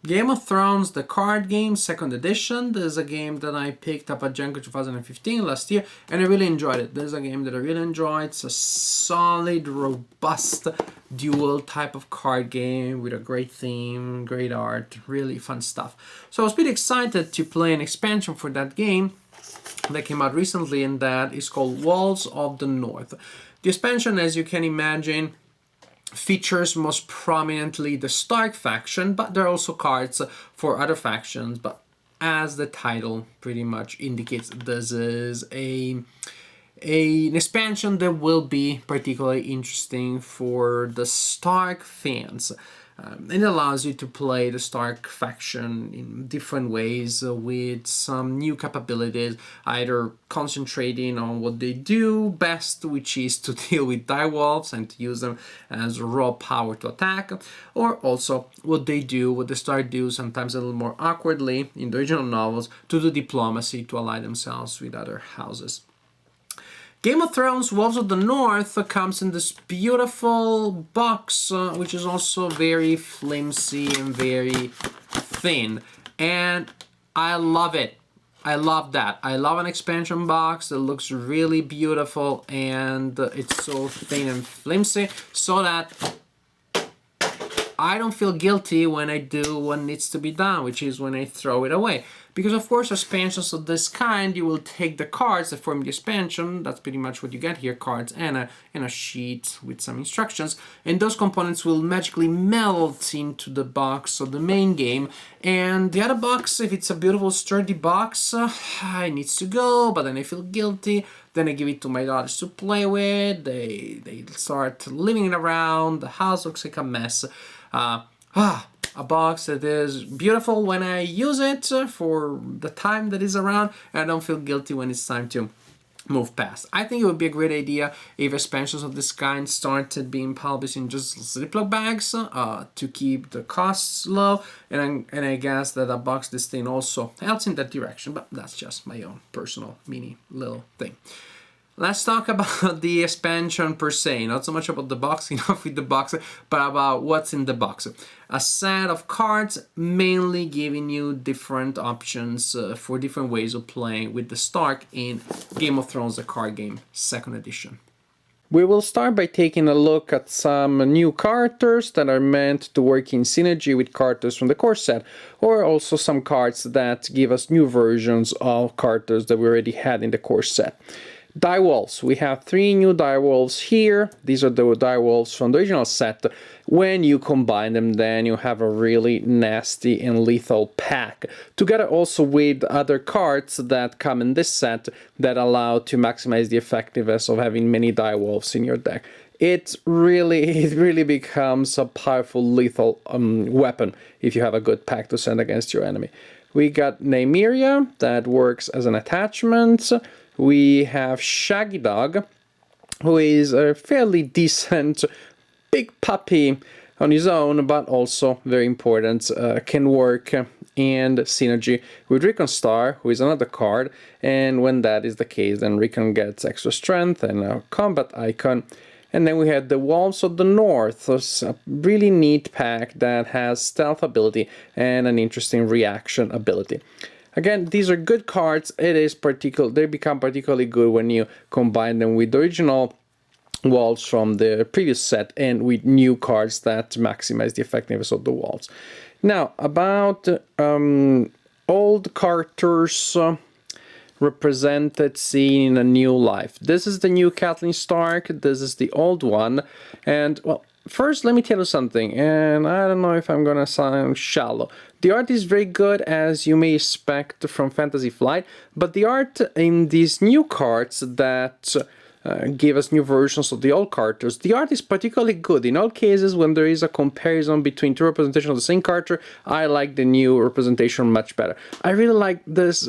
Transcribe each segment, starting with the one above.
Game of Thrones, the card game, second edition. This is a game that I picked up at Genko 2015 last year, and I really enjoyed it. This is a game that I really enjoyed. It's a solid, robust, dual type of card game with a great theme, great art, really fun stuff. So I was pretty excited to play an expansion for that game that came out recently, and that is called Wolves of the North. The expansion, as you can imagine, features most prominently the Stark faction, but there are also cards for other factions. But as the title pretty much indicates, this is an expansion that will be particularly interesting for the Stark fans. It allows you to play the Stark faction in different ways with some new capabilities, either concentrating on what they do best, which is to deal with direwolves and to use them as raw power to attack, or also what the Stark do sometimes a little more awkwardly in the original novels, to do diplomacy to ally themselves with other houses. Game of Thrones Wolves of the North comes in this beautiful box, which is also very flimsy and very thin. And I love it. I love that. I love an expansion box that looks really beautiful and it's so thin and flimsy, so that I don't feel guilty when I do what needs to be done, which is when I throw it away. Because of course, expansions of this kind, you will take the cards that form the expansion, that's pretty much what you get here, cards and a sheet with some instructions, and those components will magically melt into the box of the main game, and the other box, if it's a beautiful sturdy box, it needs to go, but then I feel guilty. Then I give it to my daughters to play with, they start living it around, the house looks like a mess. A box that is beautiful when I use it for the time that is around, and I don't feel guilty when it's time to move past. I think it would be a great idea if expansions of this kind started being published in just Ziploc bags to keep the costs low, and I guess that a box this thing also helps in that direction, but that's just my own personal mini little thing. Let's talk about the expansion per se, not so much about the box, enough with the box, but about what's in the box. A set of cards mainly giving you different options for different ways of playing with the Stark in Game of Thrones, the card game, second edition. We will start by taking a look at some new characters that are meant to work in synergy with characters from the core set, or also some cards that give us new versions of characters that we already had in the core set. Direwolves. We have 3 new direwolves here. These are the direwolves from the original set. When you combine them, then you have a really nasty and lethal pack. Together also with other cards that come in this set that allow to maximize the effectiveness of having many direwolves in your deck. It really becomes a powerful lethal weapon if you have a good pack to send against your enemy. We got Nymeria that works as an attachment. We have Shaggy Dog, who is a fairly decent big puppy on his own, but also very important, can work and synergy with Rickon Star, who is another card, and when that is the case, then Rickon gets extra strength and a combat icon. And then we had the Wolves of the North, a really neat pack that has stealth ability and an interesting reaction ability. Again, these are good cards. They become particularly good when you combine them with the original wolves from the previous set and with new cards that maximize the effectiveness of the wolves. Now, about old characters represented, seen in a new life. This is the new Catelyn Stark. This is the old one. And, well, first, let me tell you something, and I don't know if I'm gonna sound shallow. The art is very good, as you may expect from Fantasy Flight, but the art in these new cards that give us new versions of the old characters, the art is particularly good. In all cases, when there is a comparison between 2 representations of the same character, I like the new representation much better. I really like this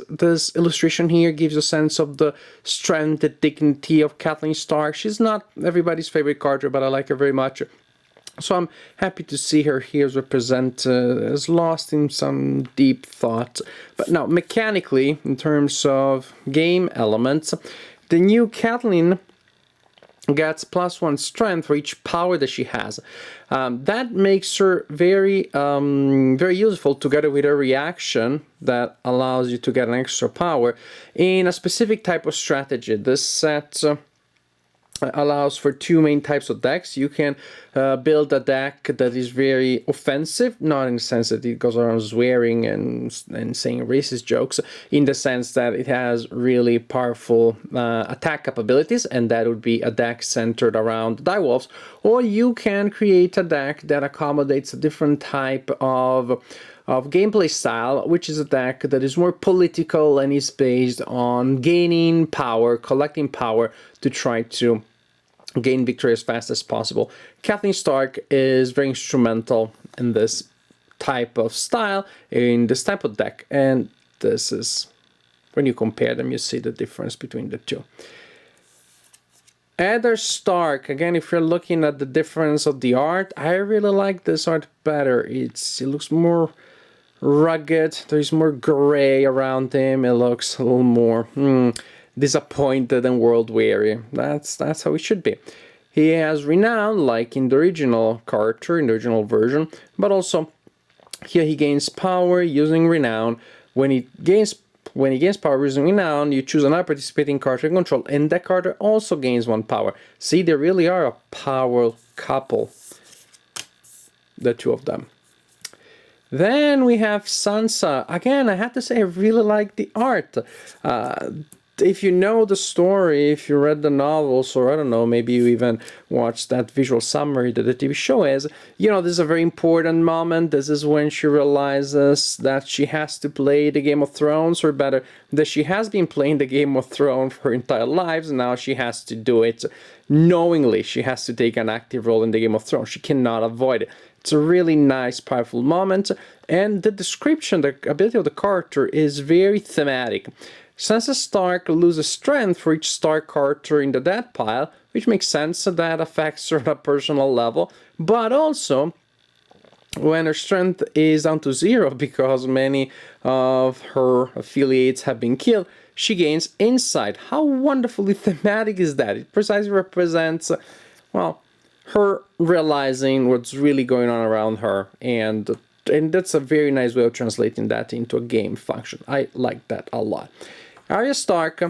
illustration here. Gives a sense of the strength, the dignity of Catelyn Stark. She's not everybody's favorite character, but I like her very much. So I'm happy to see her here as lost in some deep thought. But now, mechanically, in terms of game elements, the new Catelyn gets +1 strength for each power that she has. That makes her very very useful together with a reaction that allows you to get an extra power in a specific type of strategy. This set allows for two main types of decks. You can build a deck that is very offensive, not in the sense that it goes around swearing and saying racist jokes, in the sense that it has really powerful attack capabilities, and that would be a deck centered around direwolves. Or you can create a deck that accommodates a different type of gameplay style, which is a deck that is more political and is based on gaining power, collecting power to try to gain victory as fast as possible. Kathleen Stark is very instrumental in this type of style, in this type of deck, and this is, when you compare them, you see the difference between the two. Eddard Stark, again, if you're looking at the difference of the art, I really like this art better. It looks more rugged, there's more gray around him, it looks a little more disappointed and world weary. That's how it should be. He has renown like in the original character, in the original version, but also here he gains power using renown. When he gains power using renown, you choose another participating character in control, and that character also gains 1 power. See, they really are a power couple, the two of them. Then we have Sansa. Again, I have to say I really like the art. If you know the story, if you read the novels, or I don't know, maybe you even watched that visual summary that the TV show is, you know, this is a very important moment. This is when she realizes that she has to play the Game of Thrones, or better, that she has been playing the Game of Thrones for her entire lives, and now she has to do it knowingly. She has to take an active role in the Game of Thrones. She cannot avoid it. It's a really nice, powerful moment, and the description, the ability of the character is very thematic. Sansa Stark loses strength for each Stark character in the death pile, which makes sense, that affects her on a personal level, but also when her strength is down to 0 because many of her affiliates have been killed, she gains insight. How wonderfully thematic is that? It precisely represents, well, her realizing what's really going on around her, and that's a very nice way of translating that into a game function. I like that a lot. Arya Stark,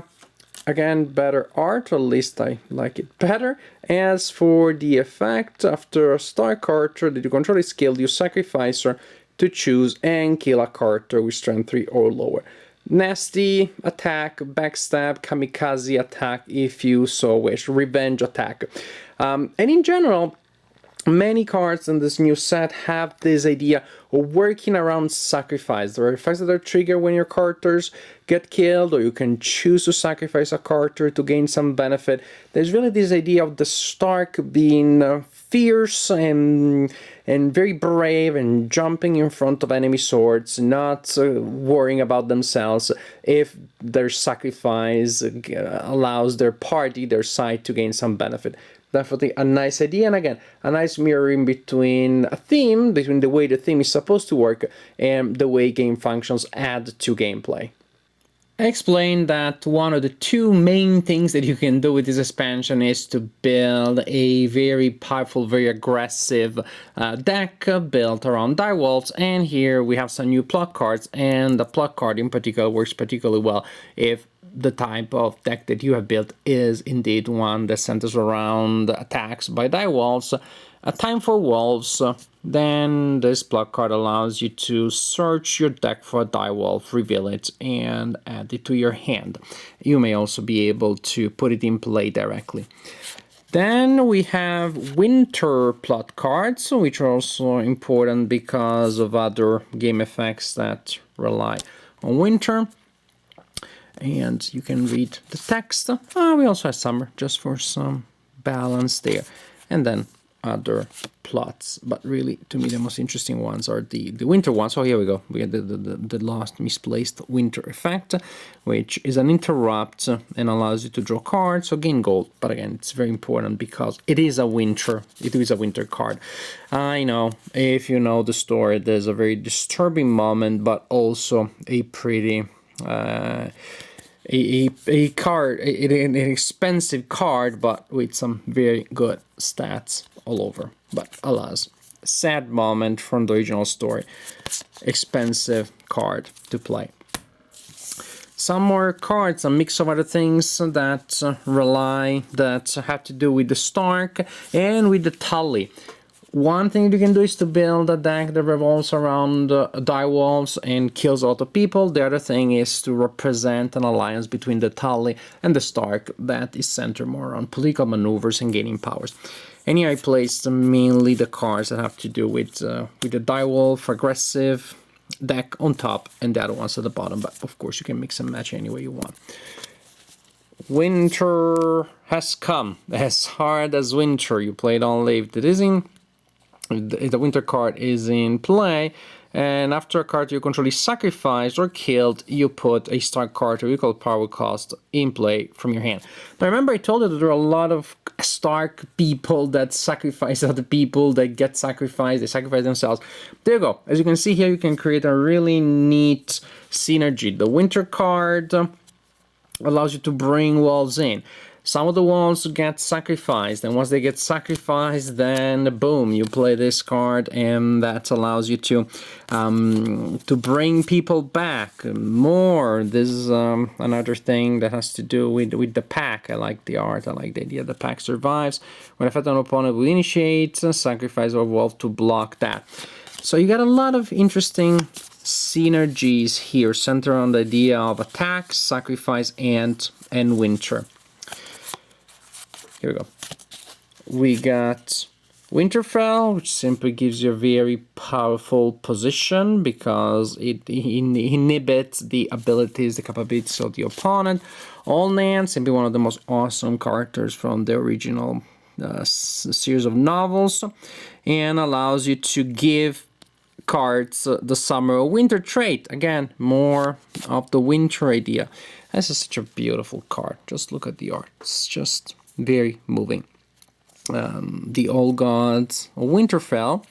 again, better art, or at least I like it better. As for the effect, after a Stark character that you control is killed, you sacrifice her to choose and kill a character with strength 3 or lower. Nasty attack, backstab, kamikaze attack if you so wish, revenge attack. And in general, many cards in this new set have this idea of working around sacrifice. There are effects that are triggered when your characters get killed, or you can choose to sacrifice a character to gain some benefit. There's really this idea of the Stark being fierce and very brave and jumping in front of enemy swords, not worrying about themselves if their sacrifice allows their party, their side, to gain some benefit. Definitely a nice idea, and again, a nice mirroring between a theme, between the way the theme is supposed to work and the way game functions add to gameplay. I explained that one of the two main things that you can do with this expansion is to build a very powerful, very aggressive deck built around direwolves, and here we have some new plot cards, and the plot card in particular works particularly well if the type of deck that you have built is indeed one that centers around attacks by direwolves. A time for wolves, then this plot card allows you to search your deck for a direwolf, reveal it, and add it to your hand. You may also be able to put it in play directly. Then we have winter plot cards, which are also important because of other game effects that rely on winter. And you can read the text. We also have summer, just for some balance there. And then other plots, but really, to me, the most interesting ones are the winter ones. So here we go. We have the last misplaced winter effect, which is an interrupt and allows you to draw cards, so gain gold. But again, it's very important because it is a winter card. I know, if you know the story, there's a very disturbing moment, but also a pretty a card, an expensive card, but with some very good stats all over. But alas, sad moment from the original story. Expensive card to play. Some more cards, a mix of other things that have to do with the Stark and with the Tully. One thing you can do is to build a deck that revolves around direwolves and kills a lot of people. The other thing is to represent an alliance between the Tully and the Stark that is centered more around political maneuvers and gaining powers. And here I placed mainly the cards that have to do with the direwolf, aggressive deck on top, and the other ones at the bottom. But of course you can mix and match any way you want. Winter has come. As hard as winter. You played only if it is in the winter card is in play, and after a card you control is sacrificed or killed, you put a Stark card or equal power cost in play from your hand. Now remember, I told you that there are a lot of Stark people that sacrifice other people, that get sacrificed, they sacrifice themselves. There you go. As you can see here, you can create a really neat synergy. The winter card allows you to bring wolves in. Some of the wolves get sacrificed, and once they get sacrificed, then boom, you play this card, and that allows you to bring people back more. This is another thing that has to do with the pack. I like the art. I like the idea the pack survives. When an opponent will initiate, sacrifice a wolf to block that. So you got a lot of interesting synergies here, centered on the idea of attack, sacrifice, and winter. Here we go. We got Winterfell, which simply gives you a very powerful position because it inhibits the abilities, the capabilities of the opponent. All Nan, simply one of the most awesome characters from the original series of novels, and allows you to give cards the summer or winter trait. Again, more of the winter idea. This is such a beautiful card. Just look at the art. It's just very moving. The Old Gods of Winterfell.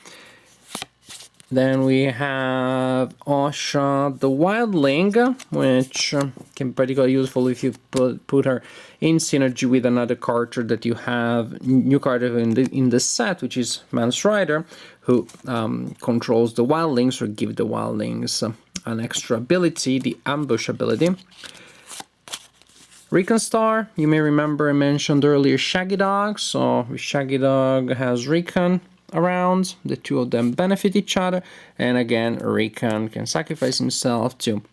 Then we have Osha the Wildling, which can be particularly useful if you put her in synergy with another character that you have, new card in the set, which is Mance Rider, who controls the Wildlings or give the Wildlings an extra ability, the ambush ability. Recon Star, you may remember I mentioned earlier Shaggy Dog, so Shaggy Dog has Recon around, the two of them benefit each other, and again Recon can sacrifice himself to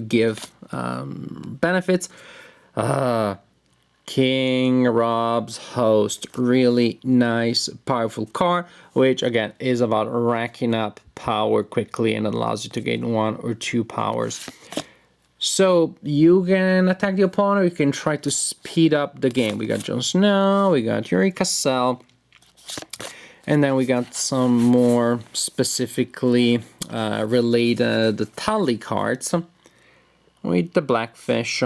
give benefits. King Rob's Host, really nice, powerful card, which again is about racking up power quickly and allows you to gain 1 or 2 powers. So you can attack the opponent, you can try to speed up the game. We got Jon Snow, we got Yuri Cassell, and then we got some more specifically related Tully cards with the Blackfish,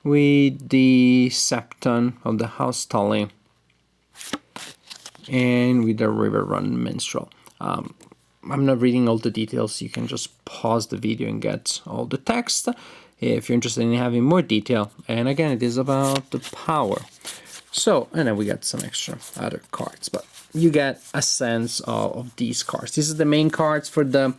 with the Septon of the House Tully, and with the River Run Minstrel. I'm not reading all the details, you can just pause the video and get all the text if you're interested in having more detail. And again, it is about the power. So, and then we got some extra other cards, but you get a sense of these cards. This is the main cards for the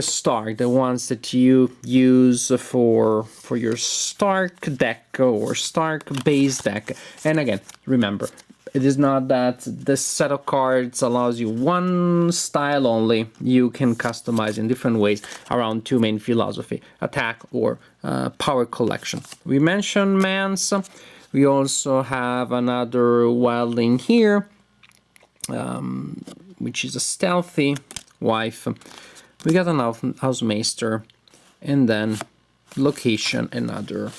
Stark, the ones that you use for your Stark deck or Stark base deck. And again, remember, it is not that this set of cards allows you one style only. You can customize in different ways around 2 main philosophy, attack or power collection. We mentioned Mance. We also have another Wildling here, which is a stealthy wife. We got an Housemaster, and then location and other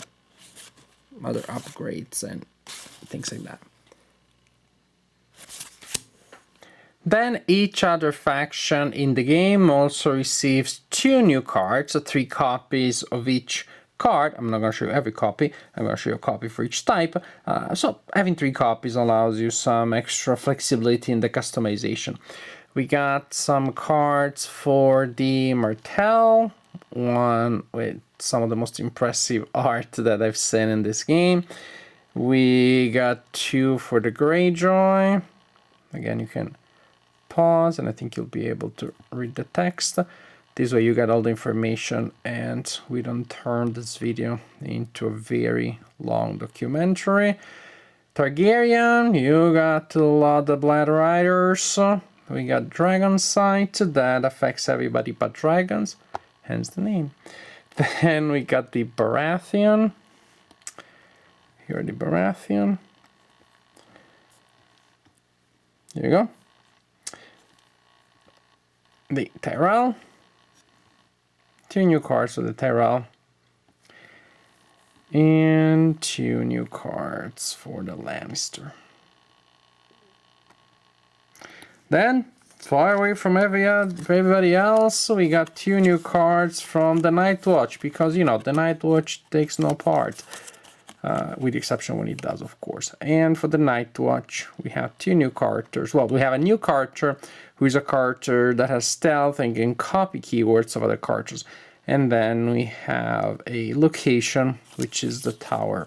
upgrades and things like that. Then each other faction in the game also receives 2 new cards, 3 copies of each card. I'm not going to show you every copy, I'm going to show you a copy for each type. So having 3 copies allows you some extra flexibility in the customization. We got some cards for the Martel, one with some of the most impressive art that I've seen in this game. We got 2 for the Greyjoy. Again, you can pause and I think you'll be able to read the text. This way you get all the information and we don't turn this video into a very long documentary. Targaryen, you got a lot of Blood Riders. We got Dragon Sight, that affects everybody but dragons, hence the name. Then we got the Baratheon. Here are the Baratheon. There you go. The Tyrell. 2 new cards for the Tyrell. And 2 new cards for the Lannister. Then, far away from everybody else, we got 2 new cards from the Night Watch, because, you know, the Night Watch takes no part, with the exception when it does, of course. And for the Night Watch, we have 2 new characters. Well, we have a new character, who is a character that has stealth and can copy keywords of other characters. And then we have a location, which is the tower,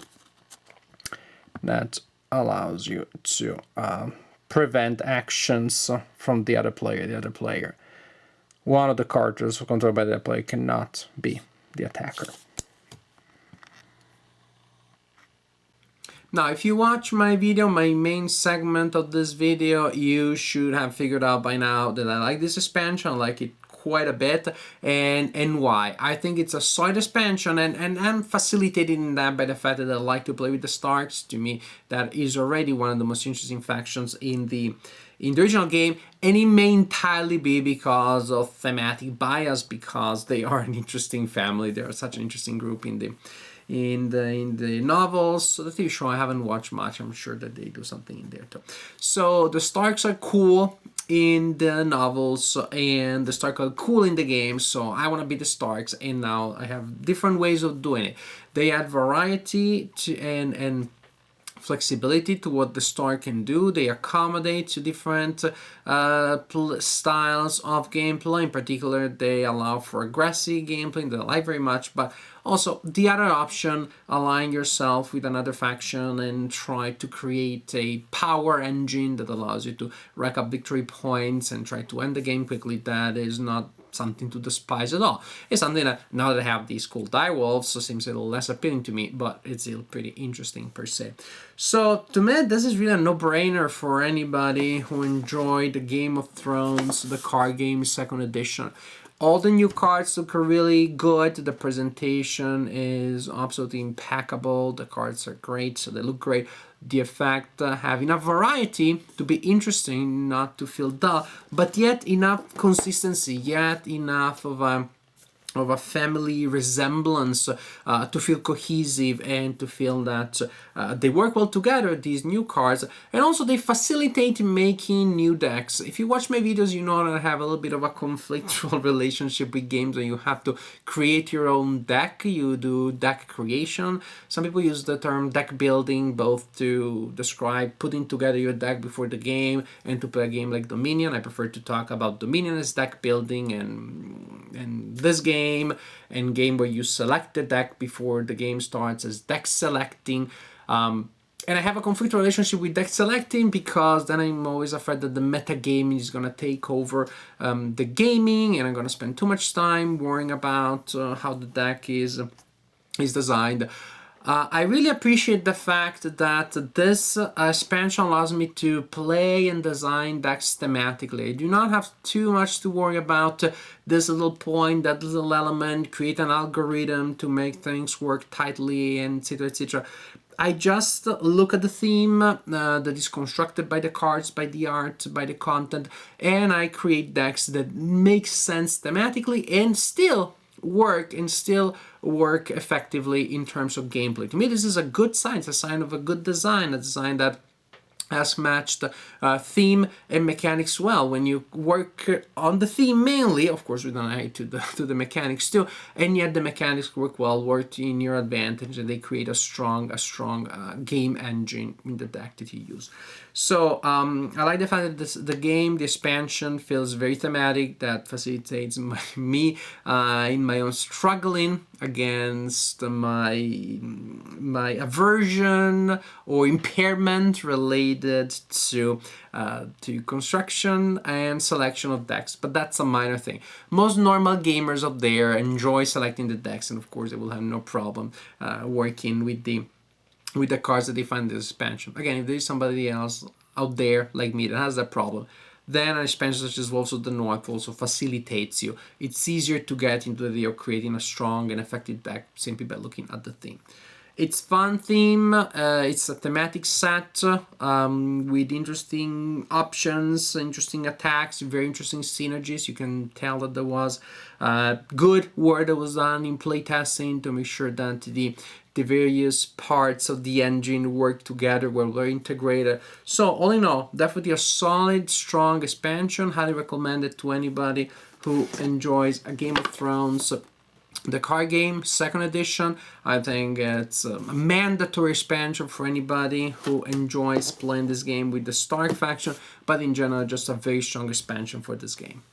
that allows you to prevent actions from the other player. One of the characters controlled by the other player cannot be the attacker. Now, if you watch my video, my main segment of this video, you should have figured out by now that I like this expansion. I like it quite a bit, and why. I think it's a solid expansion, and I'm facilitated in that by the fact that I like to play with the Starks. To me, that is already one of the most interesting factions in the original game, and it may entirely be because of thematic bias, because they are an interesting family. They are such an interesting group in the novels. So the TV show I haven't watched much. I'm sure that they do something in there too. So the Starks are cool in the novels, and the Starks are cool in the game, so I want to be the Starks, and now I have different ways of doing it. They add variety to and flexibility to what the Stark can do. They accommodate to different styles of gameplay. In particular, they allow for aggressive gameplay that I like very much, but also the other option, align yourself with another faction and try to create a power engine that allows you to rack up victory points and try to end the game quickly. That is not something to despise at all. It's something that, now that I have these cool direwolves, so seems a little less appealing to me, but it's still pretty interesting per se. So to me, this is really a no-brainer for anybody who enjoyed the Game of Thrones, the card game 2nd edition. All the new cards look really good. The presentation is absolutely impeccable. The cards are great, so they look great. The effect have enough variety to be interesting, not to feel dull, but yet enough consistency, yet enough of a family resemblance to feel cohesive and to feel that they work well together, these new cards, and also they facilitate making new decks. If you watch my videos, you know that I have a little bit of a conflictual relationship with games where you have to create your own deck. You do deck creation. Some people use the term deck building both to describe putting together your deck before the game and to play a game like Dominion. I prefer to talk about Dominion as deck building, and this game and game where you select the deck before the game starts as deck selecting. And I have a conflicted relationship with deck selecting because then I'm always afraid that the metagaming is going to take over the gaming, and I'm going to spend too much time worrying about how the deck is designed. I really appreciate the fact that this expansion allows me to play and design decks thematically. I do not have too much to worry about this little point, that little element, create an algorithm to make things work tightly, and etc, etc. I just look at the theme that is constructed by the cards, by the art, by the content, and I create decks that make sense thematically and still work effectively in terms of gameplay. To me, this is a good sign. It's a sign of a good design, a design that as matched theme and mechanics well. When you work on the theme mainly, of course with an eye to the mechanics too, and yet the mechanics work well, work in your advantage, and they create a strong game engine in the deck that you use. So I like the fact that the game, the expansion, feels very thematic. That facilitates me in my own struggling against my aversion or impairment related to construction and selection of decks. But that's a minor thing. Most normal gamers out there enjoy selecting the decks, and of course they will have no problem working with the cards that they find in the expansion. Again, if there's somebody else out there like me that has that problem, then an expansion such as Wolves of the North also facilitates you. It's easier to get into the idea of creating a strong and effective deck simply by looking at the theme. It's fun theme, it's a thematic set with interesting options, interesting attacks, very interesting synergies. You can tell that there was good work that was done in playtesting to make sure that the various parts of the engine work together, were very integrated. So all in all, definitely a solid, strong expansion. Highly recommend it to anybody who enjoys a Game of Thrones. The card game, second edition, I think it's a mandatory expansion for anybody who enjoys playing this game with the Stark faction, but in general, just a very strong expansion for this game.